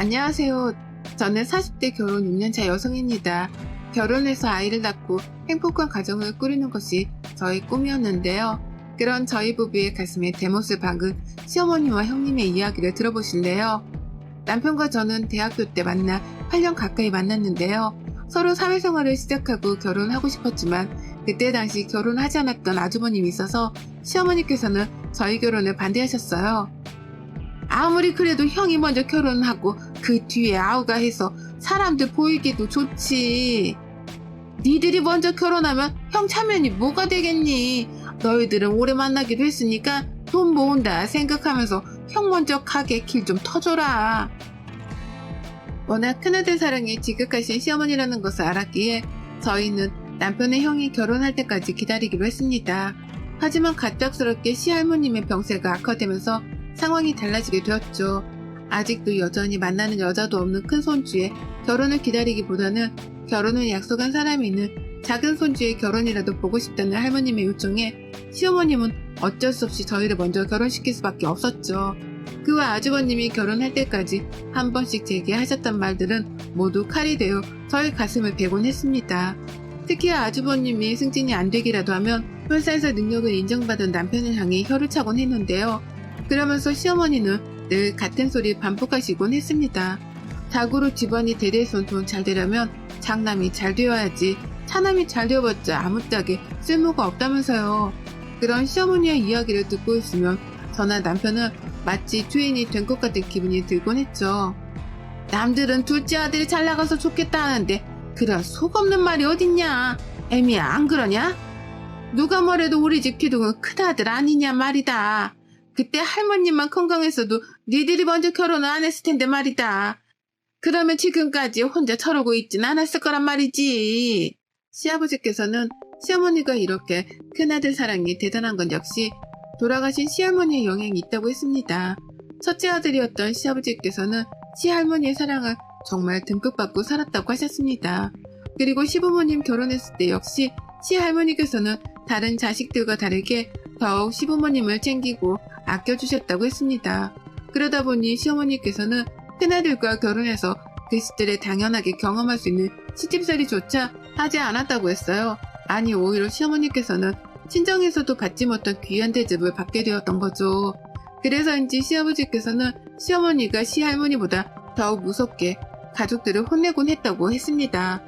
안녕하세요. 저는 40대 결혼 6년차 여성입니다. 결혼해서 아이를 낳고 행복한 가정을 꾸리는 것이 저의 꿈이었는데요. 그런 저희 부부의 가슴에 대못을 박은 시어머니와 형님의 이야기를 들어보실래요? 남편과 저는 대학교 때 만나 8년 가까이 만났는데요. 서로 사회생활을 시작하고 결혼하고 싶었지만 그때 당시 결혼하지 않았던 아주버님이 있어서 시어머니께서는 저희 결혼을 반대하셨어요. 아무리 그래도 형이 먼저 결혼하고 그 뒤에 아우가 해서 사람들 보이기도 좋지. 니들이 먼저 결혼하면 형 차면이 뭐가 되겠니? 너희들은 오래 만나기로 했으니까 돈 모은다 생각하면서 형 먼저 가게 길 좀 터줘라. 워낙 큰아들 사랑에 지극하신 시어머니라는 것을 알았기에 저희는 남편의 형이 결혼할 때까지 기다리기로 했습니다. 하지만 갑작스럽게 시할머님의 병세가 악화되면서 상황이 달라지게 되었죠. 아직도 여전히 만나는 여자도 없는 큰 손주의 결혼을 기다리기보다는 결혼을 약속한 사람이 있는 작은 손주의 결혼이라도 보고 싶다는 할머님의 요청에 시어머님은 어쩔 수 없이 저희를 먼저 결혼시킬 수밖에 없었죠. 그와 아주버님이 결혼할 때까지 한 번씩 제게 하셨던 말들은 모두 칼이 되어 저의 가슴을 베곤 했습니다. 특히 아주버님이 승진이 안 되기라도 하면 회사에서 능력을 인정받은 남편을 향해 혀를 차곤 했는데요. 그러면서 시어머니는 늘 같은 소리 반복하시곤 했습니다. 자고로 집안이 대대손손 잘 되려면 장남이 잘 되어야지 차남이 잘 되어봤자 아무짝에 쓸모가 없다면서요. 그런 시어머니의 이야기를 듣고 있으면 저나 남편은 마치 죄인이 된 것 같은 기분이 들곤 했죠. 남들은 둘째 아들이 잘 나가서 좋겠다 하는데 그런 속 없는 말이 어딨냐. 애미야 안 그러냐? 누가 뭐래도 우리 집 기둥은 큰아들 아니냐 말이다. 그때 할머님만 건강했어도 니들이 먼저 결혼을 안 했을 텐데 말이다. 그러면 지금까지 혼자 저러고 있진 않았을 거란 말이지. 시아버지께서는 시어머니가 이렇게 큰아들 사랑이 대단한 건 역시 돌아가신 시할머니의 영향이 있다고 했습니다. 첫째 아들이었던 시아버지께서는 시할머니의 사랑을 정말 듬뿍 받고 살았다고 하셨습니다. 그리고 시부모님 결혼했을 때 역시 시할머니께서는 다른 자식들과 다르게 더욱 시부모님을 챙기고 아껴주셨다고 했습니다. 그러다 보니 시어머니께서는 큰아들과 결혼해서 그 시절에 당연하게 경험할 수 있는 시집살이조차 하지 않았다고 했어요. 아니 오히려 시어머니께서는 친정에서도 받지 못한 귀한 대접을 받게 되었던 거죠. 그래서인지 시아버지께서는 시어머니가 시할머니보다 더욱 무섭게 가족들을 혼내곤 했다고 했습니다.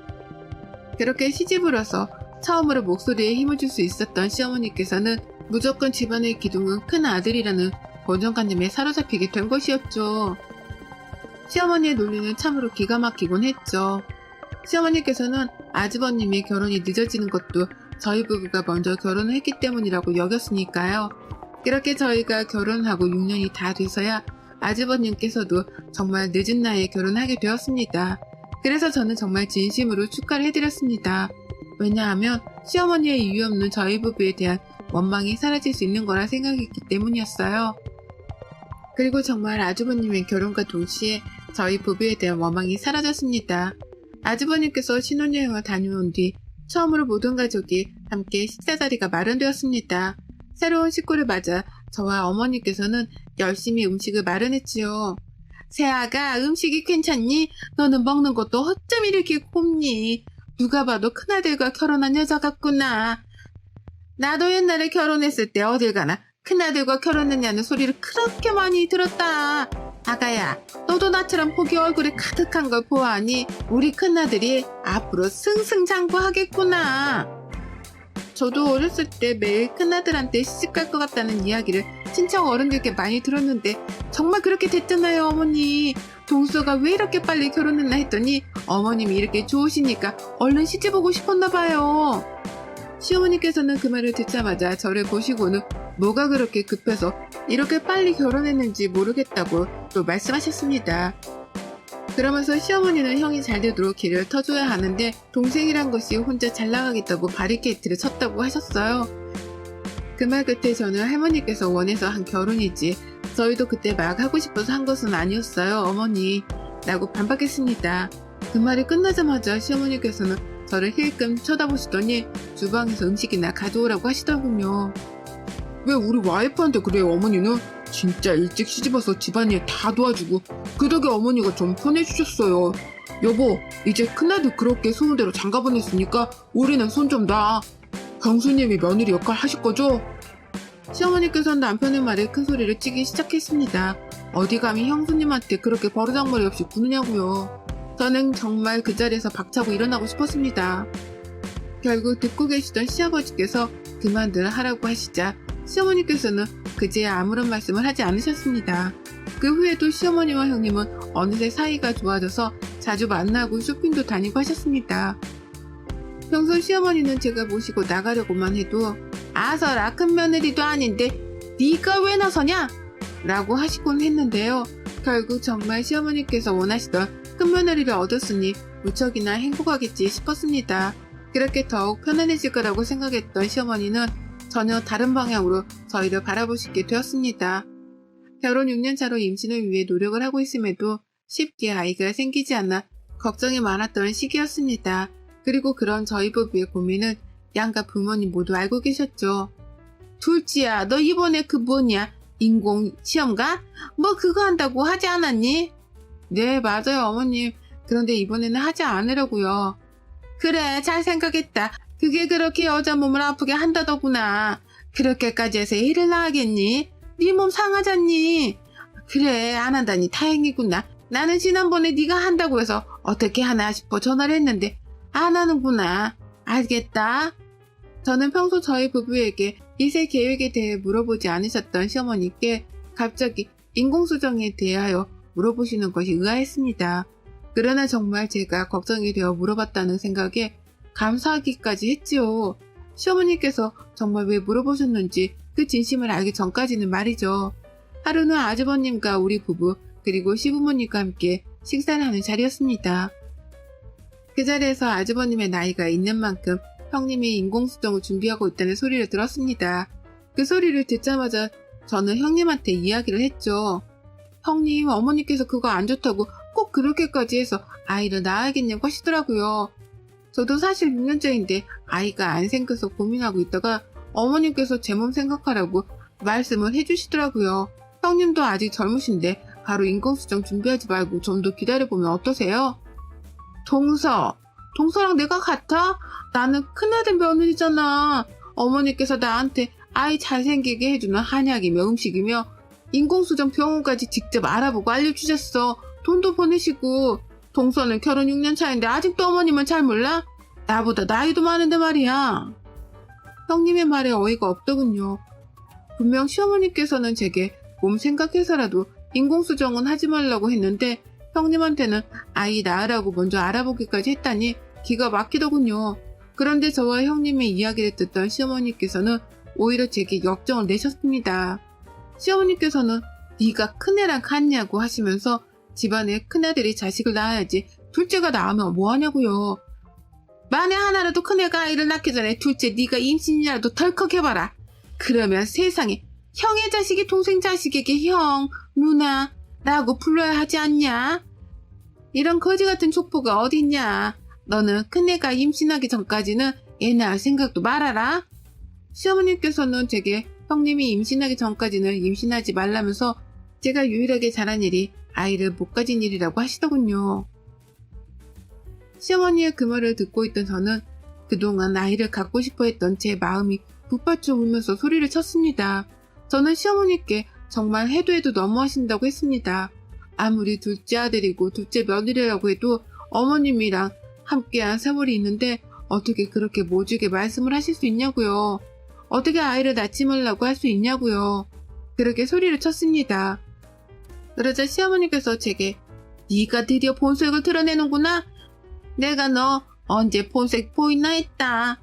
그렇게 시집을 와서 처음으로 목소리에 힘을 줄 수 있었던 시어머니께서는 무조건 집안의 기둥은 큰 아들이라는 고정관념에 사로잡히게 된 것이었죠. 시어머니의 논리는 참으로 기가 막히곤 했죠. 시어머니께서는 아주버님의 결혼이 늦어지는 것도 저희 부부가 먼저 결혼을 했기 때문이라고 여겼으니까요. 그렇게 저희가 결혼하고 6년이 다 돼서야 아주버님께서도 정말 늦은 나이에 결혼하게 되었습니다. 그래서 저는 정말 진심으로 축하를 해드렸습니다. 왜냐하면 시어머니의 이유 없는 저희 부부에 대한 원망이 사라질 수 있는 거라 생각했기 때문이었어요. 그리고 정말 아주버님의 결혼과 동시에 저희 부부에 대한 원망이 사라졌습니다. 아주버님께서 신혼여행을 다녀온 뒤 처음으로 모든 가족이 함께 식사 자리가 마련되었습니다. 새로운 식구를 맞아 저와 어머니께서는 열심히 음식을 마련했지요. 새아가 음식이 괜찮니? 너는 먹는 것도 어쩜 이렇게 곱니? 누가 봐도 큰아들과 결혼한 여자 같구나. 나도 옛날에 결혼했을 때 어딜 가나 큰아들과 결혼했냐는 소리를 그렇게 많이 들었다. 아가야, 너도 나처럼 복이 얼굴에 가득한 걸 보아하니 우리 큰아들이 앞으로 승승장구하겠구나. 저도 어렸을 때 매일 큰아들한테 시집갈 것 같다는 이야기를 친척 어른들께 많이 들었는데 정말 그렇게 됐잖아요, 어머니. 동수가 왜 이렇게 빨리 결혼했나 했더니 어머님이 이렇게 좋으시니까 얼른 시집 오고 싶었나 봐요. 시어머니께서는 그 말을 듣자마자 저를 보시고는 뭐가 그렇게 급해서 이렇게 빨리 결혼했는지 모르겠다고 또 말씀하셨습니다. 그러면서 시어머니는 형이 잘 되도록 길을 터줘야 하는데 동생이란 것이 혼자 잘 나가겠다고 바리케이트를 쳤다고 하셨어요. 그 말 끝에 저는 할머니께서 원해서 한 결혼이지 저희도 그때 막 하고 싶어서 한 것은 아니었어요, 어머니. 라고 반박했습니다. 그 말이 끝나자마자 시어머니께서는 저를 힐끔 쳐다보시더니 주방에서 음식이나 가져오라고 하시더군요. 왜 우리 와이프한테 그래요, 어머니는? 진짜 일찍 시집와서 집안일 다 도와주고 그 덕에 어머니가 좀 편해주셨어요. 여보, 이제 큰아들 그렇게 소문대로 장가 보냈으니까 우리는 손 좀 놔. 형수님이 며느리 역할 하실 거죠? 시어머니께서는 남편의 말에 큰 소리를 치기 시작했습니다. 어디 감히 형수님한테 그렇게 버르장머리 없이 구느냐고요. 저는 정말 그 자리에서 박차고 일어나고 싶었습니다. 결국 듣고 계시던 시아버지께서 그만들 하라고 하시자 시어머니께서는 그제야 아무런 말씀을 하지 않으셨습니다. 그 후에도 시어머니와 형님은 어느새 사이가 좋아져서 자주 만나고 쇼핑도 다니고 하셨습니다. 평소 시어머니는 제가 모시고 나가려고만 해도 아서라 큰 며느리도 아닌데 네가 왜 나서냐? 라고 하시곤 했는데요. 결국 정말 시어머니께서 원하시던 큰 며느리를 얻었으니 무척이나 행복하겠지 싶었습니다. 그렇게 더욱 편안해질 거라고 생각했던 시어머니는 전혀 다른 방향으로 저희를 바라보시게 되었습니다. 결혼 6년 차로 임신을 위해 노력을 하고 있음에도 쉽게 아이가 생기지 않아 걱정이 많았던 시기였습니다. 그리고 그런 저희 부부의 고민은 양가 부모님 모두 알고 계셨죠. 둘째야, 너 이번에 그 뭐냐? 인공 시험가? 뭐 그거 한다고 하지 않았니? 네, 맞아요, 어머님. 그런데 이번에는 하지 않으려고요. 그래, 잘 생각했다. 그게 그렇게 여자 몸을 아프게 한다더구나. 그렇게까지 해서 애를 낳았겠니? 네 몸 상하잖니? 그래, 안 한다니 다행이구나. 나는 지난번에 네가 한다고 해서 어떻게 하나 싶어 전화를 했는데 안 하는구나. 알겠다. 저는 평소 저희 부부에게 이세 계획에 대해 물어보지 않으셨던 시어머니께 갑자기 인공수정에 대하여 물어보시는 것이 의아했습니다. 그러나 정말 제가 걱정이 되어 물어봤다는 생각에 감사하기까지 했지요. 시어머니께서 정말 왜 물어보셨는지 그 진심을 알기 전까지는 말이죠. 하루는 아주버님과 우리 부부 그리고 시부모님과 함께 식사를 하는 자리였습니다. 그 자리에서 아주버님의 나이가 있는 만큼 형님이 인공수정을 준비하고 있다는 소리를 들었습니다. 그 소리를 듣자마자 저는 형님한테 이야기를 했죠. 형님, 어머니께서 그거 안 좋다고 꼭 그렇게까지 해서 아이를 낳아야겠냐고 하시더라고요. 저도 사실 6년째인데 아이가 안 생겨서 고민하고 있다가 어머님께서 제 몸 생각하라고 말씀을 해주시더라고요. 형님도 아직 젊으신데 바로 인공수정 준비하지 말고 좀 더 기다려보면 어떠세요? 동서랑 내가 같아? 나는 큰아들 며느리잖아. 어머니께서 나한테 아이 잘생기게 해주는 한약이며 음식이며 인공수정 병원까지 직접 알아보고 알려주셨어. 돈도 보내시고. 동서는 결혼 6년 차인데 아직도 어머님은 잘 몰라? 나보다 나이도 많은데 말이야. 형님의 말에 어이가 없더군요. 분명 시어머니께서는 제게 몸 생각해서라도 인공수정은 하지 말라고 했는데 형님한테는 아이 낳으라고 먼저 알아보기까지 했다니 기가 막히더군요. 그런데 저와 형님의 이야기를 듣던 시어머니께서는 오히려 제게 역정을 내셨습니다. 시어머니께서는 네가 큰애랑 같냐고 하시면서 집안에 큰아들이 자식을 낳아야지 둘째가 낳으면 뭐하냐고요. 만에 하나라도 큰애가 아이를 낳기 전에 둘째 네가 임신이라도 덜컥 해봐라. 그러면 세상에 형의 자식이 동생 자식에게 형, 누나 라고 불러야 하지 않냐? 이런 거지 같은 족보가 어딨냐? 너는 큰애가 임신하기 전까지는 애 낳을 생각도 말아라. 시어머니께서는 제게 형님이 임신하기 전까지는 임신하지 말라면서 제가 유일하게 잘한 일이 아이를 못 가진 일이라고 하시더군요. 시어머니의 그 말을 듣고 있던 저는 그동안 아이를 갖고 싶어 했던 제 마음이 북받쳐 울면서 소리를 쳤습니다. 저는 시어머니께 정말 해도 너무하신다고 했습니다. 아무리 둘째 아들이고 둘째 며느리라고 해도 어머님이랑 함께한 세월이 있는데 어떻게 그렇게 모지게 말씀을 하실 수 있냐고요. 어떻게 아이를 낳지 말라고 할 수 있냐고요. 그렇게 소리를 쳤습니다. 그러자 시어머니께서 제게 네가 드디어 본색을 드러내는구나. 내가 너 언제 본색 보이나 했다.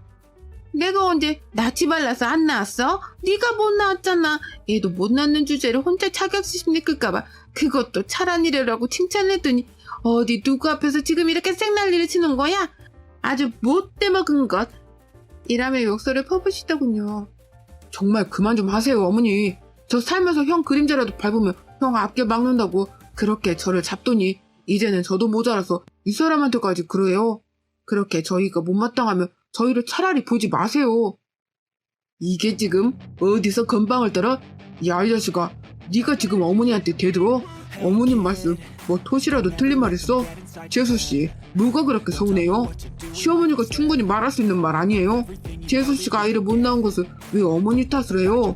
내가 언제 낳지 말라서 안 낳았어? 네가 못 낳았잖아. 얘도 못 낳는 주제를 혼자 자격지심 느낄까봐 그것도 잘한 일이라고 칭찬을 했더니 어디 누구 앞에서 지금 이렇게 생난리를 치는 거야? 아주 못돼 먹은 것. 이라며 욕설을 퍼부시더군요. 정말 그만 좀 하세요, 어머니. 저 살면서 형 그림자라도 밟으면 형 앞길 막는다고 그렇게 저를 잡더니 이제는 저도 모자라서 이 사람한테까지 그래요. 그렇게 저희가 못마땅하면 저희를 차라리 보지 마세요. 이게 지금 어디서 건방을 떨어? 야, 이 자식아, 네가 지금 어머니한테 대들어? 어머님 말씀 뭐 토시라도 틀린 말 했어? 재수씨, 뭐가 그렇게 서운해요? 시어머니가 충분히 말할 수 있는 말 아니에요? 재수씨가 아이를 못 낳은 것을 왜 어머니 탓을 해요?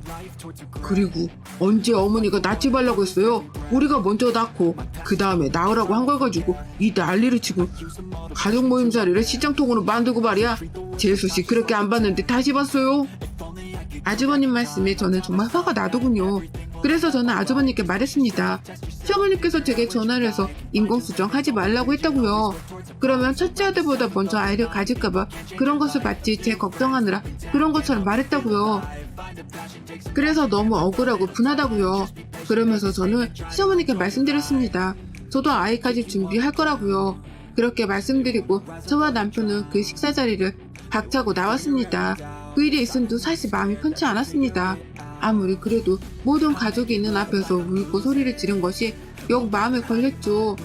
그리고 언제 어머니가 낳지 말라고 했어요? 우리가 먼저 낳고 그 다음에 낳으라고 한 걸 가지고 이 난리를 치고 가족 모임 자리를 시장통으로 만들고 말이야. 재수씨 그렇게 안 봤는데 다시 봤어요? 아주버님 말씀에 저는 정말 화가 나더군요. 그래서 저는 아주버님께 말했습니다. 시어머니께서 제게 전화를 해서 인공수정 하지 말라고 했다고요. 그러면 첫째 아들보다 먼저 아이를 가질까봐 그런 것을 마치 제 걱정하느라 그런 것처럼 말했다고요. 그래서 너무 억울하고 분하다고요. 그러면서 저는 시어머니께 말씀드렸습니다. 저도 아이까지 준비할 거라고요. 그렇게 말씀드리고 저와 남편은 그 식사 자리를 박차고 나왔습니다. 그 일이 있은도 사실 마음이 편치 않았습니다. 아무리 그래도 모든 가족이 있는 앞에서 울고 소리를 지른 것이 역 마음에 걸렸죠.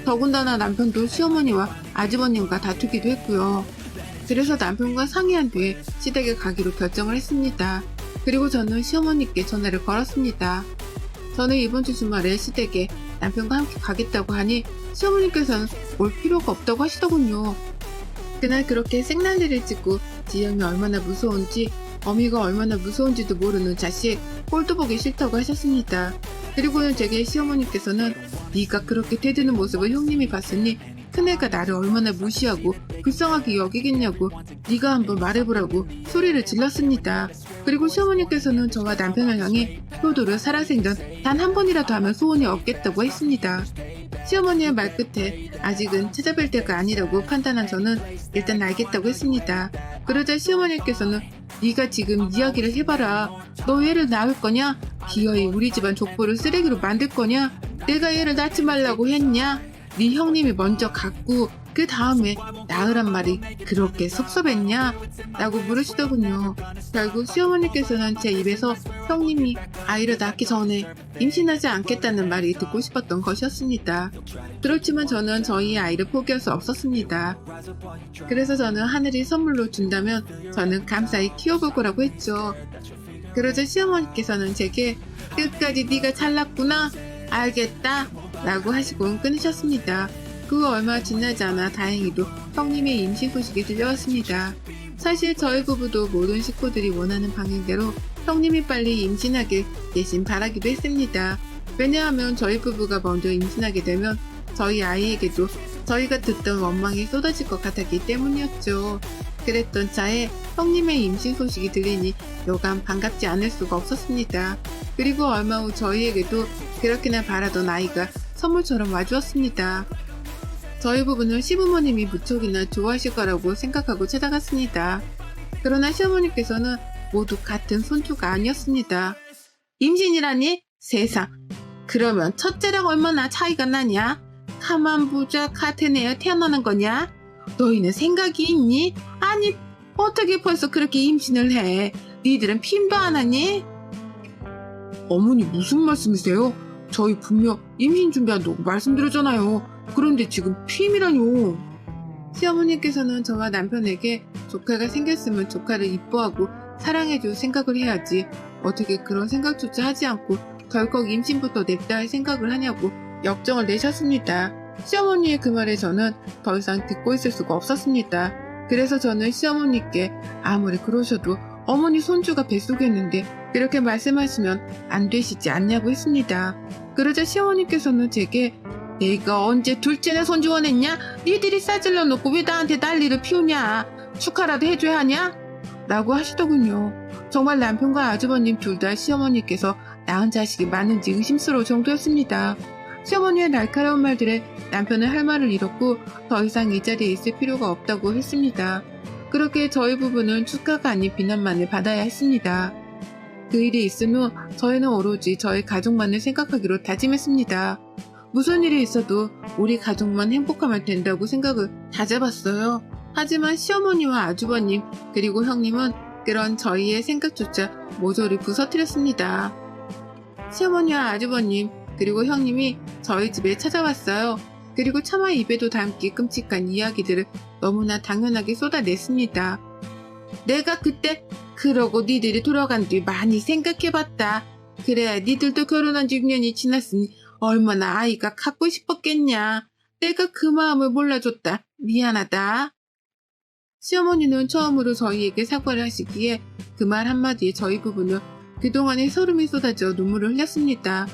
더군다나 남편도 시어머니와 아주버님과 다투기도 했고요. 그래서 남편과 상의한 뒤에 시댁에 가기로 결정을 했습니다. 그리고 저는 시어머니께 전화를 걸었습니다. 저는 이번 주 주말에 시댁에 남편과 함께 가겠다고 하니 시어머니께서는 올 필요가 없다고 하시더군요. 그날 그렇게 생난리를 찍고 지영이 얼마나 무서운지 어미가 얼마나 무서운지도 모르는 자식 꼴도 보기 싫다고 하셨습니다. 그리고는 제게 시어머니께서는 네가 그렇게 대드는 모습을 형님이 봤으니 큰애가 나를 얼마나 무시하고 불쌍하게 여기겠냐고 네가 한번 말해보라고 소리를 질렀습니다. 그리고 시어머니께서는 저와 남편을 향해 효도를 살아생전 단 한 번이라도 하면 소원이 없겠다고 했습니다. 시어머니의 말 끝에 아직은 찾아뵐 때가 아니라고 판단한 저는 일단 알겠다고 했습니다. 그러자 시어머니께서는 네가 지금 이야기를 해봐라. 너 얘를 낳을 거냐? 기어이 우리 집안 족보를 쓰레기로 만들 거냐? 내가 얘를 낳지 말라고 했냐? 네 형님이 먼저 갖고 그 다음에 낳으란 말이 그렇게 섭섭했냐? 라고 물으시더군요. 결국 시어머니께서는 제 입에서 형님이 아이를 낳기 전에 임신하지 않겠다는 말이 듣고 싶었던 것이었습니다. 그렇지만 저는 저희 아이를 포기할 수 없었습니다. 그래서 저는 하늘이 선물로 준다면 저는 감사히 키워볼 거라고 했죠. 그러자 시어머니께서는 제게 끝까지 네가 잘났구나 알겠다 라고 하시고 끊으셨습니다. 그 얼마 지나지 않아 다행히도 형님의 임신 소식이 들려왔습니다. 사실 저희 부부도 모든 식구들이 원하는 방향대로 형님이 빨리 임신하길 대신 바라기도 했습니다. 왜냐하면 저희 부부가 먼저 임신하게 되면 저희 아이에게도 저희가 듣던 원망이 쏟아질 것 같았기 때문이었죠. 그랬던 차에 형님의 임신 소식이 들리니 여간 반갑지 않을 수가 없었습니다. 그리고 얼마 후 저희에게도 그렇게나 바라던 아이가 선물처럼 와주었습니다. 저희 부부는 시부모님이 무척이나 좋아하실 거라고 생각하고 찾아갔습니다. 그러나 시어머니께서는 모두 같은 손주가 아니었습니다. 임신이라니? 세상. 그러면 첫째랑 얼마나 차이가 나냐? 가만 보자 카테네어 태어나는 거냐? 너희는 생각이 있니? 아니 어떻게 벌써 그렇게 임신을 해? 니들은 핀도 안 하니? 어머니 무슨 말씀이세요? 저희 분명 임신 준비한다고 말씀드렸잖아요. 그런데 지금 피임이라뇨. 시어머니께서는 저와 남편에게 조카가 생겼으면 조카를 이뻐하고 사랑해줄 생각을 해야지 어떻게 그런 생각조차 하지 않고 덜컥 임신부터 냅다 할 생각을 하냐고 역정을 내셨습니다. 시어머니의 그 말에 저는 더 이상 듣고 있을 수가 없었습니다. 그래서 저는 시어머니께 아무리 그러셔도 어머니 손주가 뱃속에 있는데 그렇게 말씀하시면 안 되시지 않냐고 했습니다. 그러자 시어머니께서는 제게 내가 언제 둘째나 손주 원했냐? 니들이 싸질러 놓고 왜 나한테 난리를 피우냐? 축하라도 해줘야 하냐? 라고 하시더군요. 정말 남편과 아주버님 둘 다 시어머니께서 낳은 자식이 많은지 의심스러울 정도였습니다. 시어머니의 날카로운 말들에 남편은 할 말을 잃었고 더 이상 이 자리에 있을 필요가 없다고 했습니다. 그렇게 저희 부부는 축하가 아닌 비난만을 받아야 했습니다. 그 일이 있은 후 저희는 오로지 저희 가족만을 생각하기로 다짐했습니다. 무슨 일이 있어도 우리 가족만 행복하면 된다고 생각을 다잡았어요. 하지만 시어머니와 아주버님 그리고 형님은 그런 저희의 생각조차 모조리 부서뜨렸습니다. 시어머니와 아주버님 그리고 형님이 저희 집에 찾아왔어요. 그리고 차마 입에도 담기 끔찍한 이야기들을 너무나 당연하게 쏟아냈습니다. 내가 그때 그러고 니들이 돌아간 뒤 많이 생각해봤다. 그래, 니들도 결혼한 지 6년이 지났으니 얼마나 아이가 갖고 싶었겠냐. 내가 그 마음을 몰라줬다. 미안하다. 시어머니는 처음으로 저희에게 사과를 하시기에 그 말 한마디에 저희 부부는 그동안의 서름이 쏟아져 눈물을 흘렸습니다.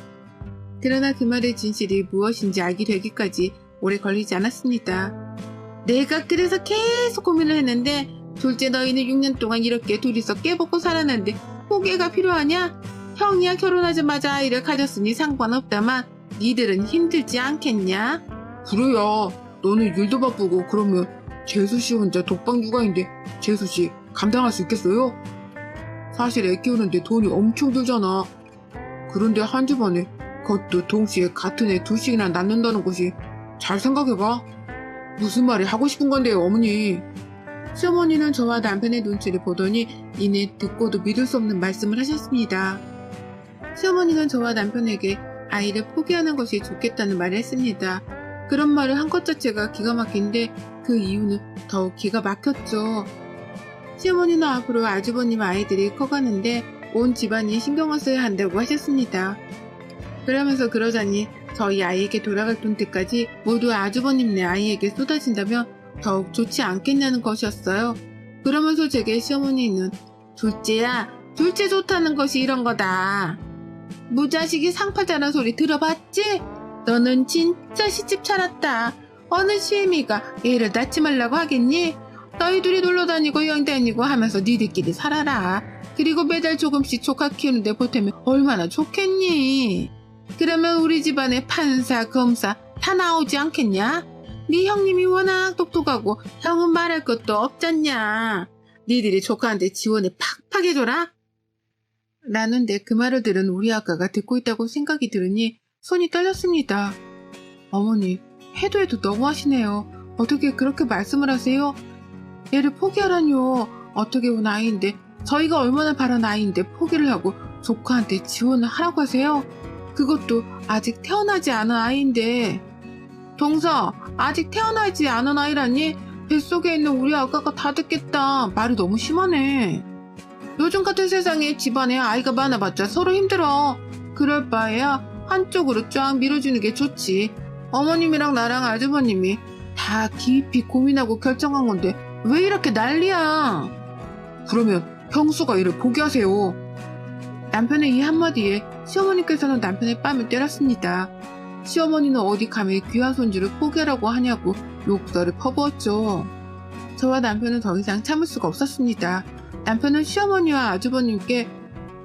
그러나 그 말의 진실이 무엇인지 알게 되기까지 오래 걸리지 않았습니다. 내가 그래서 계속 고민을 했는데 둘째 너희는 6년 동안 이렇게 둘이서 깨먹고 살았는데 포기가 필요하냐? 형이야 결혼하자마자 아이를 가졌으니 상관없다만 니들은 힘들지 않겠냐? 그래야 너는 일도 바쁘고 그러면 재수씨 혼자 독방 육아인데 재수씨 감당할 수 있겠어요? 사실 애 키우는데 돈이 엄청 들잖아. 그런데 한 집안에 그것도 동시에 같은 애 둘씩이나 낳는다는 것이 잘 생각해봐. 무슨 말이 하고 싶은 건데요, 어머니? 시어머니는 저와 남편의 눈치를 보더니 이내 듣고도 믿을 수 없는 말씀을 하셨습니다. 시어머니는 저와 남편에게 아이를 포기하는 것이 좋겠다는 말을 했습니다. 그런 말을 한 것 자체가 기가 막힌데 그 이유는 더욱 기가 막혔죠. 시어머니는 앞으로 아주버님 아이들이 커가는데 온 집안이 신경을 써야 한다고 하셨습니다. 그러면서 그러자니 저희 아이에게 돌아갈 돈들까지 모두 아주버님네 아이에게 쏟아진다면 더욱 좋지 않겠냐는 것이었어요. 그러면서 제게 시어머니는 둘째야, 둘째 좋다는 것이 이런 거다. 무자식이 상팔자란 소리 들어봤지? 너는 진짜 시집 차렸다. 어느 시애미가 애를 낳지 말라고 하겠니? 너희 둘이 놀러 다니고 여행 다니고 하면서 니들끼리 살아라. 그리고 매달 조금씩 조카 키우는데 보태면 얼마나 좋겠니? 그러면 우리 집안에 판사, 검사 다 나오지 않겠냐? 네 형님이 워낙 똑똑하고 형은 말할 것도 없잖냐. 니들이 조카한테 지원을 팍팍 해줘라. 라는데 그 말을 들은 우리 아가가 듣고 있다고 생각이 들으니 손이 떨렸습니다. 어머니, 해도 너무하시네요. 어떻게 그렇게 말씀을 하세요? 얘를 포기하라뇨. 어떻게 온 아이인데 저희가 얼마나 바란 아이인데 포기를 하고 조카한테 지원을 하라고 하세요? 그것도 아직 태어나지 않은 아이인데. 동서, 아직 태어나지 않은 아이라니? 뱃속에 있는 우리 아가가 다 듣겠다. 말이 너무 심하네. 요즘 같은 세상에 집안에 아이가 많아봤자 서로 힘들어. 그럴 바에야 한쪽으로 쫙 밀어주는 게 좋지. 어머님이랑 나랑 아주버님이 다 깊이 고민하고 결정한 건데 왜 이렇게 난리야? 그러면 형수가 이를 포기하세요. 남편의 이 한마디에 시어머니께서는 남편의 뺨을 때렸습니다. 시어머니는 어디 감히 귀한 손주를 포기하라고 하냐고 욕설을 퍼부었죠. 저와 남편은 더 이상 참을 수가 없었습니다. 남편은 시어머니와 아주버님께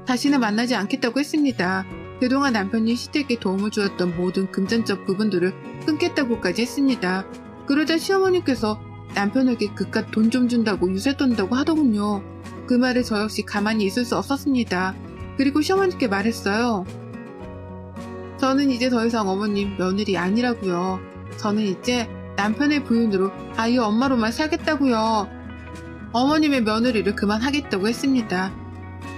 다시는 만나지 않겠다고 했습니다. 그동안 남편이 시댁에 도움을 주었던 모든 금전적 부분들을 끊겠다고까지 했습니다. 그러자 시어머니께서 남편에게 그깟 돈 좀 준다고 유세 떤다고 하더군요. 그 말에 저 역시 가만히 있을 수 없었습니다. 그리고 시어머니께 말했어요. 저는 이제 더 이상 어머님 며느리 아니라고요. 저는 이제 남편의 부인으로 아이 엄마로만 살겠다고요. 어머님의 며느리를 그만하겠다고 했습니다.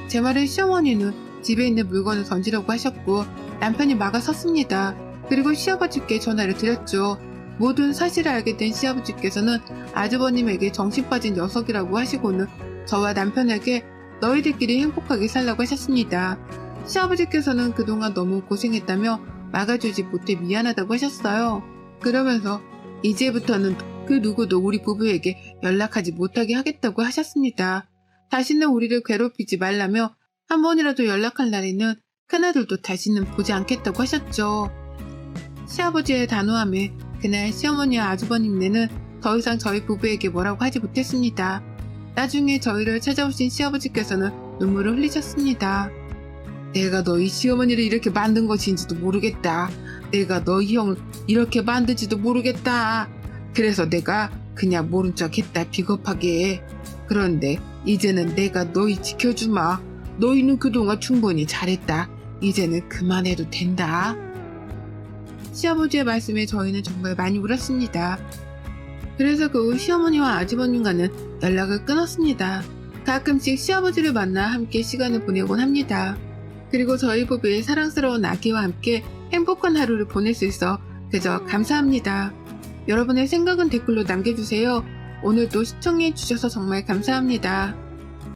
제 말에 시어머니는 집에 있는 물건을 던지려고 하셨고 남편이 막아섰습니다. 그리고 시아버지께 전화를 드렸죠. 모든 사실을 알게 된 시아버지께서는 아주버님에게 정신 빠진 녀석이라고 하시고는 저와 남편에게 너희들끼리 행복하게 살라고 하셨습니다. 시아버지께서는 그동안 너무 고생했다며 막아주지 못해 미안하다고 하셨어요. 그러면서 이제부터는 그 누구도 우리 부부에게 연락하지 못하게 하겠다고 하셨습니다. 다시는 우리를 괴롭히지 말라며 한 번이라도 연락할 날에는 큰아들도 다시는 보지 않겠다고 하셨죠. 시아버지의 단호함에 그날 시어머니와 아주버님네는 더 이상 저희 부부에게 뭐라고 하지 못했습니다. 나중에 저희를 찾아오신 시아버지께서는 눈물을 흘리셨습니다. 내가 너희 시어머니를 이렇게 만든 것인지도 모르겠다. 내가 너희 형을 이렇게 만든지도 모르겠다. 그래서 내가 그냥 모른 척 했다, 비겁하게. 그런데 이제는 내가 너희 지켜주마. 너희는 그동안 충분히 잘했다. 이제는 그만해도 된다. 시아버지의 말씀에 저희는 정말 많이 울었습니다. 그래서 그 후 시어머니와 아주버님과는 연락을 끊었습니다. 가끔씩 시아버지를 만나 함께 시간을 보내곤 합니다. 그리고 저희 부부의 사랑스러운 아기와 함께 행복한 하루를 보낼 수 있어 그저 감사합니다. 여러분의 생각은 댓글로 남겨주세요. 오늘도 시청해주셔서 정말 감사합니다.